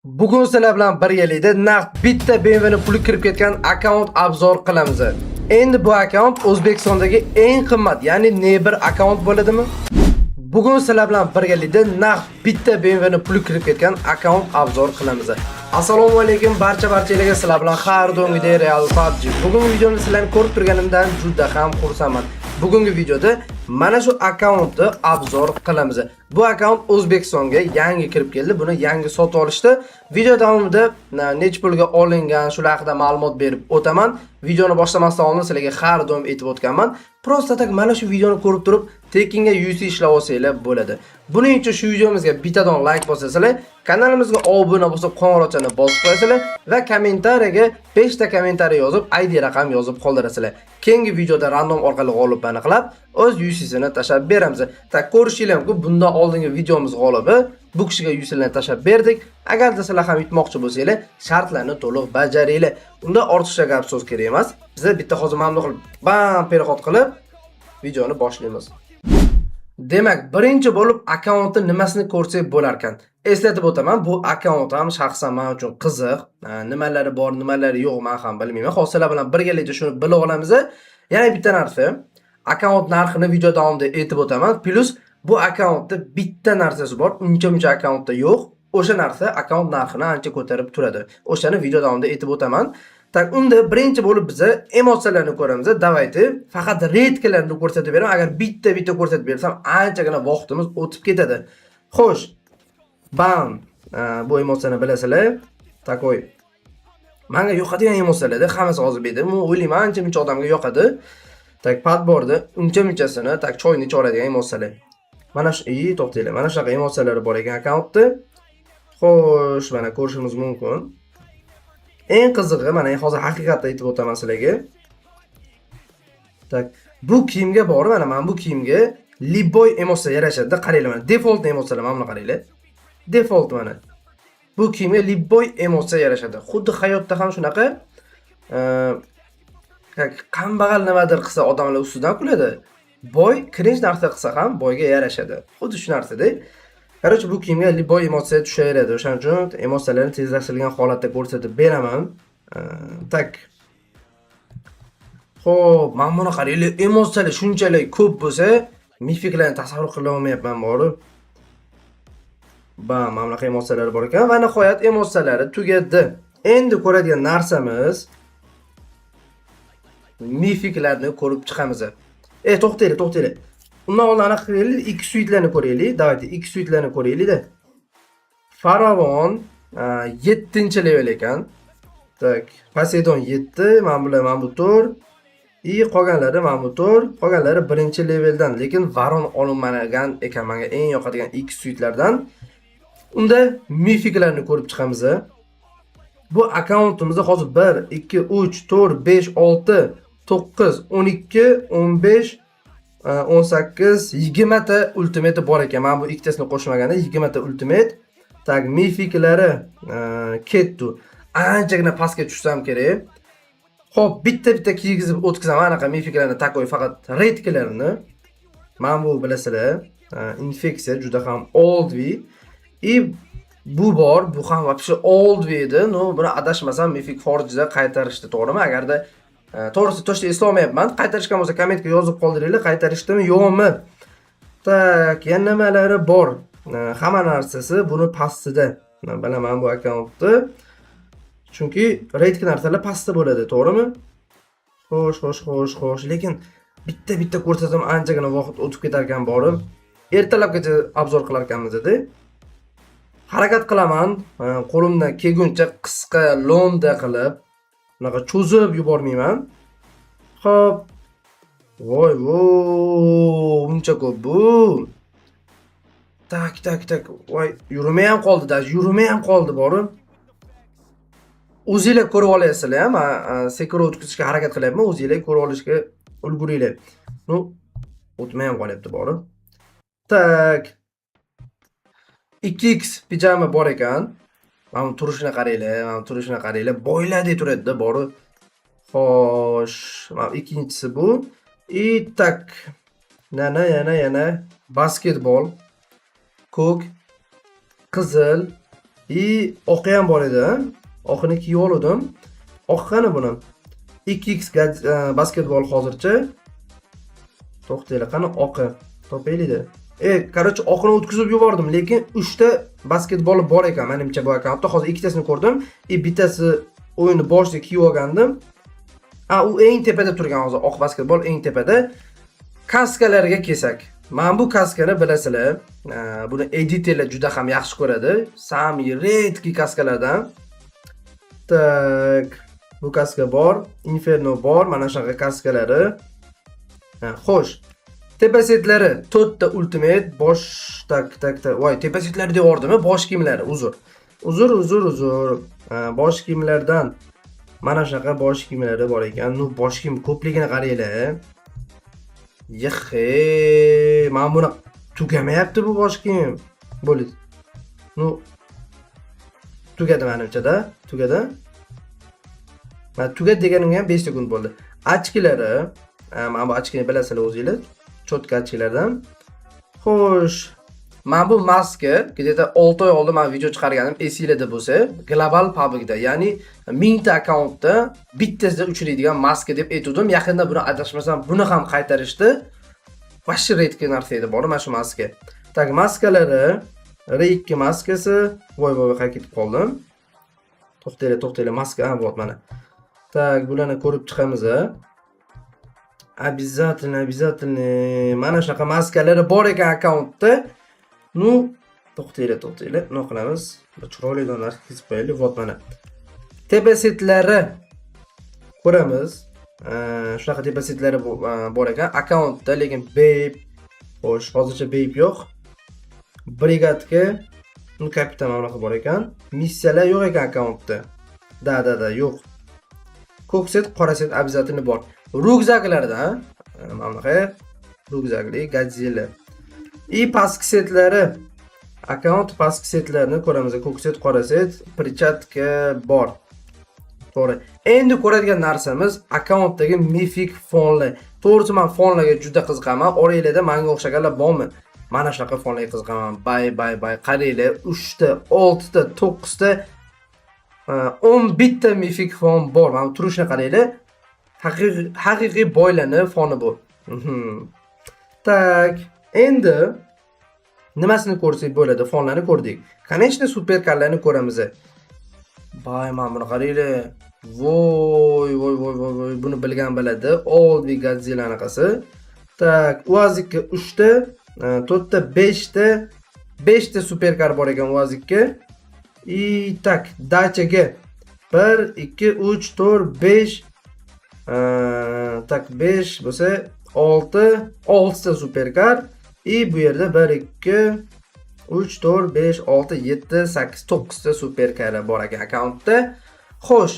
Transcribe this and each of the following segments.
Bugun sizlar bilan birgalikda naqd bitta BMWni puli kirib ketgan akkaunt obzor qilamiz. Endi bu akkaunt O'zbekistondagi eng qimmat, ya'ni ne1 akkaunt bo'ladimi? Bugun sizlar bilan birgalikda naqd bitta BMWni puli kirib ketgan akkaunt obzor qilamiz. Assalomu alaykum barchalarga, sizlar bilan har doimgidek Real PUBG. Bugungi videoni sizlarni ko'rib turganimdan juda ham xursandman. Bugungi videoda mana shu akkauntni obzor qilamiz. Bu akkaunt O'zbekistonga yangi kirib keldi. Buni yangi sotib olishdi. Video davomida necha pulga olingan, shular haqida ma'lumot berib o'taman. Videoni boshlamasdan oldin sizlarga har doim aytib o'tganman. Prosta tak mana shu videoni ko'rib turib, tekinga UC ishlab olsanglar bo'ladi. Buning uchun shu videomizga bittadan like bosasizlar, kanalimizga obuna bo'lib, qo'ng'iroqchani bosib qo'yasizlar va kommentariyaga 5 ta kommentariy yozib, ID raqam yozib qoldirasizlar. Keyingi videoda random orqali g'olibni aniqlab, o'z UC'sini tashab beramiz. Tak ko'rishinglar-ku, bundan oldingi videomiz g'olibi bu kishiga UC'ni tashab berdik. Agarda sizlar ham yutmoqchi bo'lsanglar, shartlarni to'liq bajaringlar. Unda ortiqcha gap so'z kerak emas. Biz bitta hozir mamnun qilib, bam perxot qilib videoni boshlaymiz. Demak, birinchi bo'lib akkauntni nimasini ko'rsak bo'lar ekan. Eslatib o'taman, bu akkaunt ham shaxsan men uchun qiziq. Nimalari bor, nimalari yo'q men ham bilmayman. Hozirlar bilan birgalikda shuni bilib olamiz. Yana bitta narsa, akkaunt narxini video davomida aytib o'taman. Plus bu akkauntda bitta narsasi bor, uncha akkauntda yo'q. O'sha narsa akkaunt narxini ancha ko'tarib turadi. O'shani video davomida aytib o'taman. Tak, unda birinchi bo'lib biz emotsiyalarni ko'ramiz. Davaydi, faqat redkalarni ko'rsatib beraman. Agar bitta ko'rsatib bersam, anchagina vaqtimiz o'tib ketadi. Xo'sh. Bam. Bu emotsiyani bilasizlar. Takoy. Menga yoqadigan emotsiyalarda hammasi hozir berdim. Men o'ylayman, ancha-muncha odamga yoqadi. Tak, padborda uncha-munchasini, tak, choyni ichoradigan emotsiyalar. Mana shu, to'xtanglar. Mana shunaqa emotsiyalari bor ekan akkauntda. Xo'sh, mana ko'rishimiz mumkin. Eng qizig'i mana hozir haqiqatda aytib o'taman sizlarga. Tak, bu kiyimga bor, mana bu kiyimga Liboy emotsiya yarashadi. Qaranglar, mana default emotsiyalar mana buni qaranglar. Default mana. Bu kiyimga Liboy emotsiya yarashadi. Xuddi hayotda ham shunaqa kambag'al nimadir qilsa odamlar ustidan kuladi. Boy cringe narsa qilsa ham boyga yarashadi. Xuddi shu narsada. Qarang, bu kiyimga Liboy emotsiya tushaveradi. O'shaning uchun emotsiyalarni tezlashtirilgan holatda ko'rsatib beraman. Tak. Xo'p, men buni qaranglar, emotsiyalar shunchalik ko'p bo'lsa, mifiklarni tasavvur qila olmayapman borib. Bam, mana bunaqa emotsiyalar bor ekan va nihoyat emotsiyalari tugadi. Endi ko'radigan narsamiz mifiklarni ko'rib chiqamiz. To'xtanglar. Undan oldin aniq qilaylik, iki suitlarni ko'raylik. Davaydi, iki suitlarni ko'raylik-da. Faravon 7-level ekan. Tak, Poseidon 7, mana bu 4. Qolganlari mana bu 4, qolganlari 1-leveldan, lekin Varon olinmagan ekan menga eng yoqadigan iki suitlardan. Unda mifiklarni ko'rib chiqamiz. Bu akkauntimizda hozir 1, 2, 3, 4, 5, 6, 9, 12, 15, 18, 20 ta ultimate bor ekan. Men bu ikkitasini qo'shmaganda 20 ta ultimate. Tak, mifiklari ketdi. Anchagina pastga tushsam kerak. Xo'p, bitta kiygizib o'tkazaman anaqa mifiklarni, takoy faqat redkalarni. Men bu bilasizlar, infeksiya juda ham old vi. Bu bor, bu ham вообще old vi edi. No, buni adashmasam Mifik Forge'da qaytarishdi, to'g'rimi? Agarda to'g'risi to'shta eslolmayapman. Qaytarishgan bo'lsa kommentga yozib qoldiringlar, qaytarishdimi, yo'qmi? Tak, yana nimalari bor? Hamma narsasi buni pastida. Men bilaman bu akkauntni. Chunki reyting narsalar pastda bo'ladi, to'g'rimi? Xo'sh, lekin bitta ko'rsatsam anchagina vaqt o'tib ketar ekan borib. Ertalabgacha obzor qilar ekanmiz-da. Harakat qilaman, qo'limdan kelguncha qisqa lo'nda qilib, unaqa cho'zib yubormayman. Xo'p. Voy, uncha ko'p bu. Tak. Voy, yurmay ham qoldi borib. O'zingizlar ko'rib olasizlar, men sekiro o'tkazishga harakat qilyapman, o'zingizlar ko'rib olishga ulguringlar. No, o'tmay ham qolyapti borib. Tak. 2x pijama bor ekan. Mana turishini qaranglar, boyladek turadi-da borib. Xo'sh, mana ikkinchisi bu. Tak. Yana basketbol. Ko'k, qizil, Oqi ham bor edi. Oqini kiyib oldim. Oq qani buni? 2x basketbol hozircha. To'xtaylik, qani oqi. Topaylik-da. Короче, oqini o'tkazib yubordim, lekin 3 ta basketbol bor ekan menimcha bu akkauntda. Hozir ikkitasini ko'rdim. Bittasi o'yinni boshida kiyib olgandim. U eng tepada turgan hozir oq basketbol eng tepada. Kaskalarga kelsak. Men bu kaskani bilasizlar, buni editorlar juda ham yaxshi ko'radi. Sami redki kaskalardan. Tak, bu kaska bor, Inferno bor, mana shunaqa kaskalari. Xo'sh. Tepa setlari 4 ta ultimate, bosh voy, tepa setlari devordimi? Bosh kiyimlari, uzr. Bosh kiyimlardan mana shunaqa bosh kiyimlari bor ekan. Bosh kiyim ko'pligini qaranglar. Men buni tugamayapti bu bosh kiyim. Bo'ldi. Tugadi menimcha-da, tugadi. Tugadi deganimga ham 5 sekund bo'ldi. Ochkilari, men bu ochkini bilasizlar o'zingizlar. Cho'tka ochkilardan. Xo'sh, men bu maska где-то 6 oy oldin men video chiqarganim esingizda bo'lsa, Global PUBG'da, ya'ni 1000 ta akkauntda bittasida uchraydigan maska deb aytdim. Yaqinda buni adashmasam, buni ham qaytarishdi. Vashshi redki narsa edi bor mana shu maska. Tak, maskalari R2 maskasi. Voy, qayerga ketib qoldim. To'xtaylar, maska ham bor mana. Tak, bularni ko'rib chiqamiz. Обязательно. Mana shunaqa maskalari bor ekan akkauntda. To'xtaylar. Nima qilamiz? Chiroyli donlar kesib qo'yaylik. Vot mana. Tepa setlari ko'ramiz. Shunaqa tepa setlari bor ekan akkauntda, lekin babe. Xo'sh, hozircha babe yo'q. Brigadga kapitan mamlaqa bor ekan. Missiyalar yo'q ekan akkauntda. Da, yo'q. Ko'k set, qora set обязательно bor. Rugzaklardan, mamlaqa rugzakli Godzilla. Pastki setlari, akkaunt pastki setlarini ko'ramiz. Ko'k set, qora set, perchatka bor. To'g'ri. Endi ko'radigan narsamiz akkauntdagi mythic fonlar. To'g'risi men fonlarga juda qiziqaman. Oranglarda menga o'xshaganlar bormi? Mana shunaqa fonlarga qiziqaman. Bay. Qaranglar, 3 ta, 6 ta, 9 ta 11 ta mythic fon bor. Mana turishni qaranglar. Haqiqiy boylarni foni bu. Tak, endi nimasini ko'rsak bo'ladi? Fonlarni ko'rdik. Конечно, super karlarni ko'ramiz. Mana buni qaranglar. Voy, buni bilgan biladi. Oldi Godzilla anaqasi. Tak, Uazikka 3 ta, 4 ta, 5 ta, 5 ta super kar bor ekan Uazikka. Tak, Dachaga 1 2 3 4 5 tak 5 bo'lsa 6 ta superkar. Bu yerda 1 2 3 4 5 6 7 8 9 ta superkar bor ekan akkauntda. Xo'sh,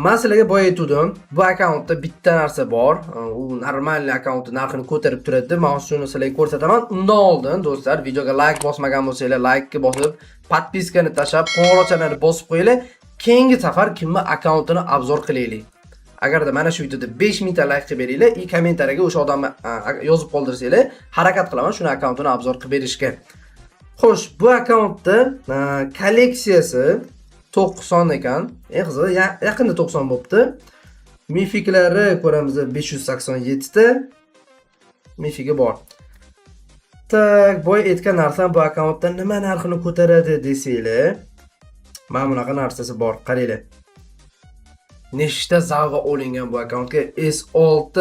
men sizlarga boya aytdim, bu akkauntda bitta narsa bor. U normal akkauntning narxini ko'tarib turadi. Men shuni sizlarga ko'rsataman. Undan oldin do'stlar, videoga like bosmagan bo'lsanglar, like bosib, podpiskani tashab, qo'ng'iroqchani bosib qo'yinglar. Keyingi safar kimni akkauntini obzor qilaylik. Agarda mana shu videoda 5000 ta like qilib beringlar, kommentariyaga o'sha odamni yozib qoldirsanglar, harakat qilaman shuni akkauntini obzor qilib berishga. Xo'sh, bu akkauntda kolleksiyasi 90 ekan. Qizig'i, yaqinda 90 bo'libdi. Mifiklari ko'ramiz 587 ta. Mifigi bor. Tak, boy aytgan narsam bu akkauntda nima narxini ko'taradi desanglar, mana bunaqa narsasi bor. Qaranglar. Nechta zava olingan bu akkauntga? S6,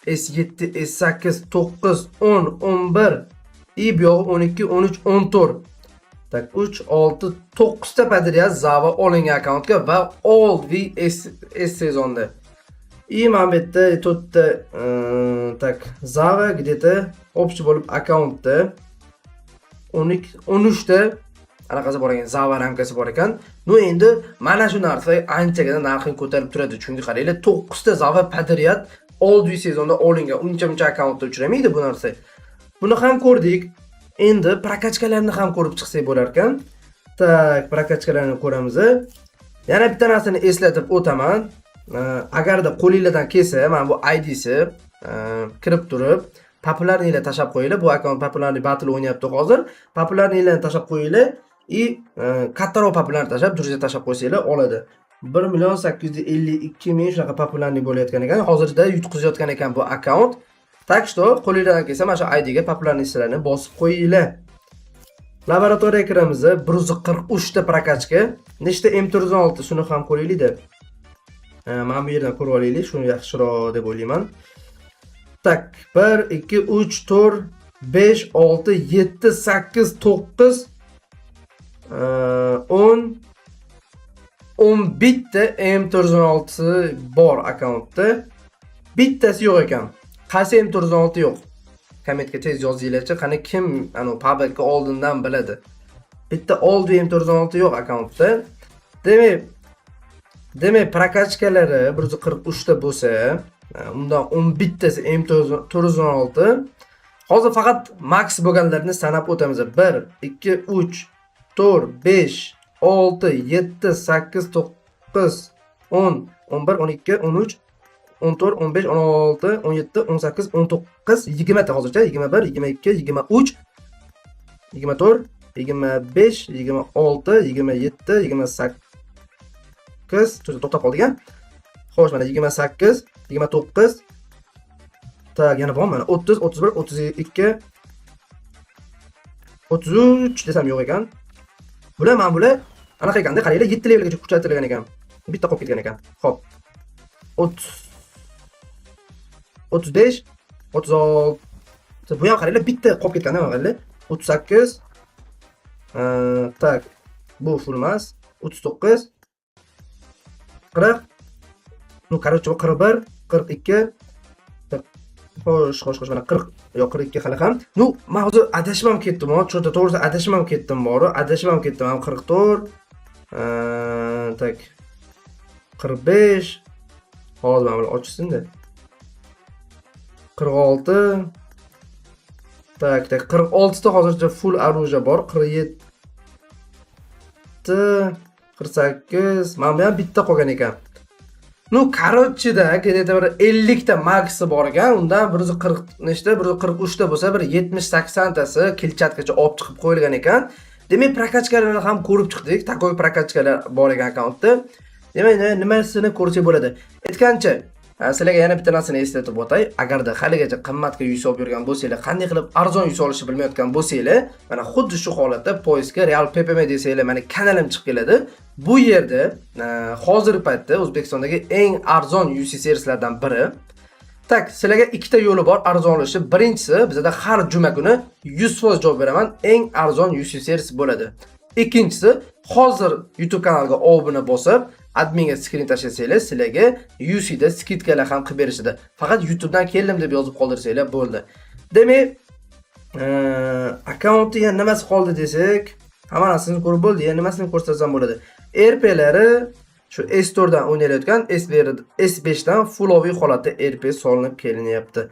S7, S8, 9, 10, 11, bu yog'i 12, 13, 14. Tak, 3, 6, 9 ta podrяд zava olingan akkauntga va old S sezonda. Men bu yerda 4 ta tak zava где-то общий bo'lib akkauntda 13 ta anaqasi bor ekan, zava ramkasi bor ekan. Endi mana shu narsa anchagina narxini ko'tarib turadi. Chunki qaranglar, 9 ta zava podrяд old sezonda olingan. Uncha akkauntda uchramaydi bu narsa. Buni ham ko'rdik. Endi prokachkalarni ham ko'rib chiqsak bo'lar ekan. Tak, prokachkalarni ko'ramiz. Yana bitta narsani eslatib o'taman. Agarda qo'lingizdan kelsa, mana bu ID'si kirib turib, populyarlikni tashab qo'yinglar. Bu akkaunt populyarlik battle o'ynayapti hozir. Populyarlikni tashab qo'yinglar. kattaroq populyarni tashlab, druziya tashlab qo'ysanglar oladi. 1,852,000 shunaqa populyarlik bo'layotgan ekan. Hozirda yutqizayotgan ekan bu akkaunt. Tak что qo'lingizdan kelsa mana shu ID ga populyarliklarni bosib qo'yinglar. Laboratoriyaga kiramiz. 143 ta prokachka. Nechta M416 shuni ham ko'raylik-da. Mana bu yerdan ko'rib olaylik, shuni yaxshiroq deb o'ylayman. Tak, 1 2 3 4 5 6 7 8 9 10 10 bitta M416 bor akkauntda. Bittasi yo'q ekan. Qaysi M416 yo'q? Kommentga tez yozinglarchi, qani kim anu PUBG oldindan biladi. Bitta oldi M416 yo'q akkauntda. Demak, prokachkalari 143 ta bo'lsa, undan 10 bittasi M416. Hozir faqat max bo'lganlarni sanab o'tamiz. 1 2 3 4 5 6 7 8 9 10 11 12 13 14 15 16 17 18 19 20 ta hozircha 21 22 23 24 25 26 27 28 to'xtab qoldik a. Xo'sh, mana 28 29 tak yana bor mana 30 31 32 33 desam yo'q ekan. Bular mana bular anaqa ekanda, qaranglar 7 levelgacha kuchaytirilgan ekan. Bitta qolib ketgan ekan. Xo'p. 35 36 bu ham qaranglar bitta qolib ketganda mana qaranglar. 38 tak bu full emas. 39 40 ну короче 41 42 xo'sh mana 40 yo'q 42 hali ham. Ну men hozir adashmam ketdim, cho'ta to'g'risi adashmam ketdim, 44 tak 45 hozir mana bular ochsin-da. 46 tak 46 ta hozircha full оружие bor. 47 48 mana bu ham bitta qolgan ekan. Ну, короче da, где-то bir 50 ta maxi bor ekan. Undan 140 nechta, 143 ta bo'lsa, bir 70-80 tasi kilchatgacha olib chiqib qo'yilgan ekan. Demak, prokachkalarni ham ko'rib chiqdik. Takoy prokachkalar bor ekan akkauntda. Demak, nimasini ko'rsak bo'ladi? Aytgancha, sizlarga yana bitta narsani eslatib o'tay. Agarda haligacha qimmatga uy solib yurgan bo'lsanglar, qanday qilib arzon uy solishni bilmayotgan bo'lsanglar, mana xuddi shu holatda poiskga Real PPM desanglar, mana kanalim chiqib keladi. Bu yerda hozirgi paytda O'zbekistondagi eng arzon UC servislardan biri. Tak, sizlarga ikkita yo'li bor arzonlashi. Birinchisi, bizda har juma kuni 100% javob beraman, eng arzon UC servis bo'ladi. Ikkinchisi, hozir YouTube kanaliga obuna bosib, adminga skrin tashlasanglar, sizlarga UC da skidkalar ham qilib berishadi. Faqat YouTube dan keldim deb yozib qoldirsanglar bo'ldi. Demak, akkauntda yana nimasi qoldi desak, hamma narsani ko'rib bo'ldi. Yana nimasini ko'rsatsam bo'ladi? RP-lari shu S4 dan o'ynalayotgan S5 dan fulloviy holatda RP solinib kelinyapti.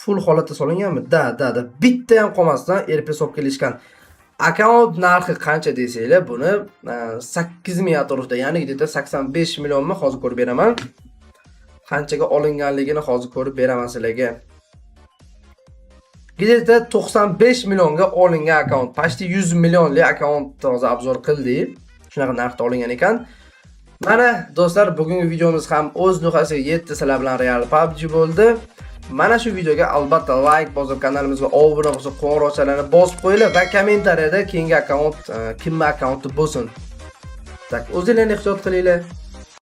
Full holatda solinganmi? Da. Bitta ham qolmasdan RP solib kelishgan. Akkaunt narxi qancha desanglar, buni 8 ming atrofida, ya'ni где-то 85 millionmi hozir ko'rib beraman. Qanchaga olinganligini hozir ko'rib beraman sizlarga. Где-то 95 millionga olingan akkaunt, почти 100 millionlik akkaunt hozir obzor qildik. Shunaqa narxda olingan ekan. Mana do'stlar, bugungi videomiz ham o'z nuqtasiga yetdi. Sizlar bilan Real PUBG bo'ldi. Mana shu videoga albatta like bosib, kanalimizga obuna bo'lib, qo'ng'iroqchalarni bosib qo'yinglar va kommentariyada keyingi akkaunt kimning akkaunti bo'lsin. Tak, o'zinglarni ehtiyot qilinglar.